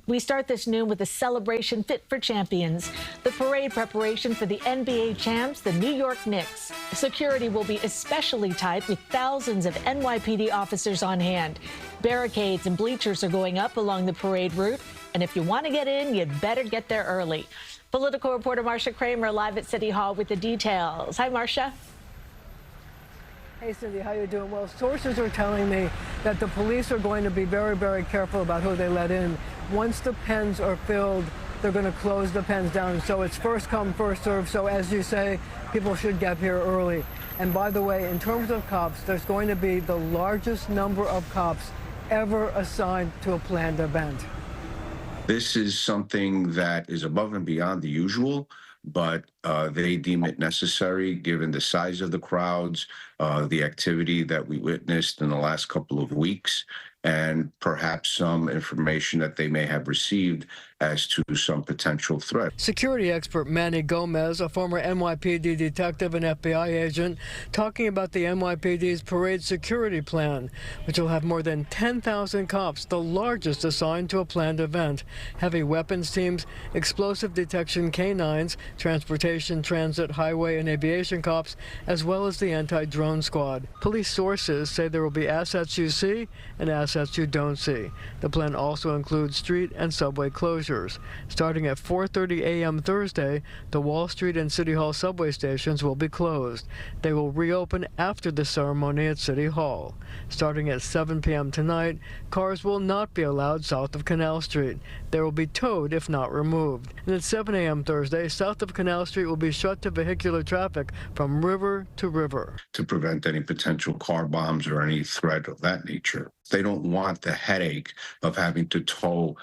We start this noon with a celebration fit for champions. The parade preparation for the NBA champs, the New York Knicks. Security will be especially tight with thousands of NYPD officers on hand. Barricades and bleachers are going up along the parade route. And if you want to get in, you'd better get there early. Political reporter Marcia Kramer live at City Hall with the details. Hi, Marcia. Hey, Cindy, how you doing? Well, sources are telling me that the police are going to be very, very careful about who they let in. Once the pens are filled, they're going to close the pens down. So it's first come, first served. So as you say, people should get here early. And by the way, in terms of cops, there's going to be the largest number of cops ever assigned to a planned event. This is something that is above and beyond the usual, but they deem it necessary given the size of the crowds, the activity that we witnessed in the last couple of weeks, and perhaps some information that they may have received as to some potential threat. Security expert Manny Gomez, a former NYPD detective and FBI agent, talking about the NYPD's parade security plan, which will have more than 10,000 cops, the largest assigned to a planned event. Heavy weapons teams, explosive detection canines, transportation, transit, highway, and aviation cops, as well as the anti-drone squad. Police sources say there will be assets you see and assets you don't see. The plan also includes street and subway closures. Starting at 4:30 a.m. Thursday, the Wall Street and City Hall subway stations will be closed. They will reopen after the ceremony at City Hall. Starting at 7 p.m. tonight, cars will not be allowed south of Canal Street. They will be towed if not removed. And at 7 a.m. Thursday, south of Canal Street will be shut to vehicular traffic from river to river. To prevent any potential car bombs or any threat of that nature. They don't want the headache of having to tow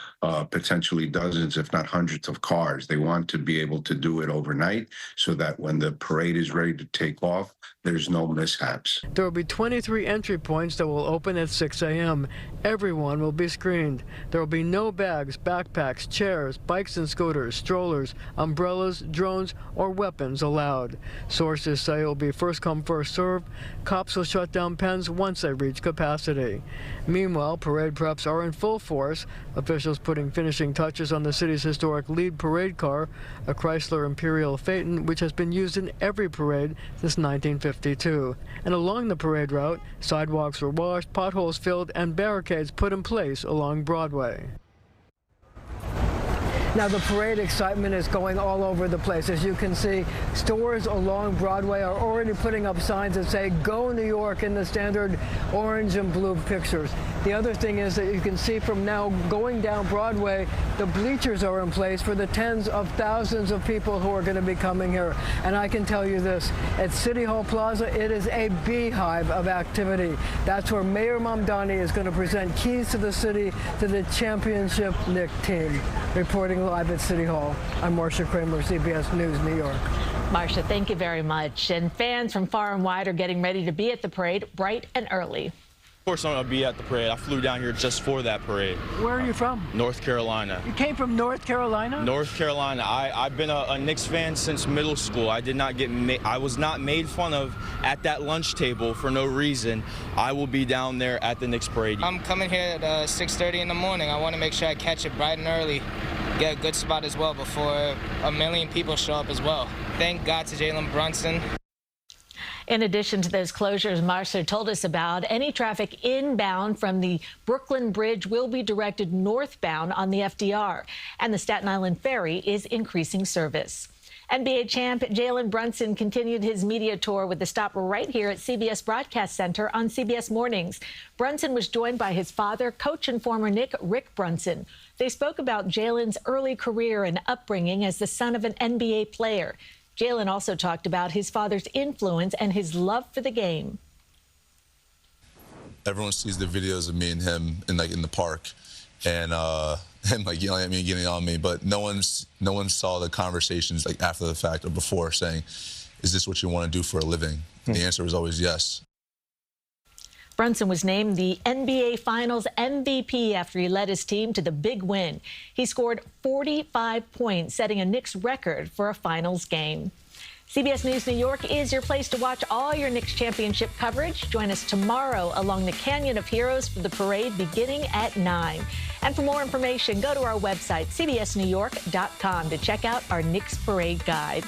potentially dozens, if not hundreds of cars. They want to be able to do it overnight so that when the parade is ready to take off, there's no mishaps. There will be 23 entry points that will open at 6 a.m. Everyone will be screened. There will be no bags, backpacks, chairs, bikes and scooters, strollers, umbrellas, drones, or weapons allowed. Sources say it will be first come, first served. Cops will shut down pens once they reach capacity. Meanwhile, parade preps are in full force. Officials putting finishing touches on the city's historic lead parade car, a Chrysler Imperial Phaeton, which has been used in every parade since 1952. And along the parade route, sidewalks were washed, potholes filled, and barricades put in place along Broadway. Now, the parade excitement is going all over the place. As you can see, stores along Broadway are already putting up signs that say, "Go New York," in the standard orange and blue pictures. The other thing is that you can see from now going down Broadway, the bleachers are in place for the tens of thousands of people who are going to be coming here. And I can tell you this, at City Hall Plaza, it is a beehive of activity. That's where Mayor Mamdani is going to present keys to the city to the championship Knicks team. Reporting live at City Hall, I'm Marcia Kramer, CBS News, New York. Marcia, thank you very much. And fans from far and wide are getting ready to be at the parade bright and early. Of course I'm going to be at the parade. I flew down here just for that parade. Where are you from? North Carolina. You came from North Carolina? North Carolina. I've been a Knicks fan since middle school. I was not made fun of at that lunch table for no reason. I will be down there at the Knicks parade. I'm coming here at 6:30 in the morning. I want to make sure I catch it bright and early. Get a good spot as well before a million people show up as well. Thank God to Jalen Brunson. In addition to those closures Marcia told us about, any traffic inbound from the Brooklyn Bridge will be directed northbound on the FDR, and the Staten Island Ferry is increasing service. NBA champ Jalen Brunson continued his media tour with a stop right here at CBS Broadcast Center on CBS Mornings. Brunson was joined by his father, coach and former Knick Rick Brunson. They spoke about Jalen's early career and upbringing as the son of an NBA player. Jalen also talked about his father's influence and his love for the game. Everyone sees the videos of me and him in the park, and like yelling at me, getting on me, but no one saw the conversations like after the fact or before saying, "Is this what you want to do for a living?" The answer was always yes. Brunson was named the NBA Finals MVP after he led his team to the big win. He scored 45 points, setting a Knicks record for a finals game. CBS News New York is your place to watch all your Knicks championship coverage. Join us tomorrow along the Canyon of Heroes for the parade beginning at 9. And for more information, go to our website, cbsnewyork.com, to check out our Knicks parade guide.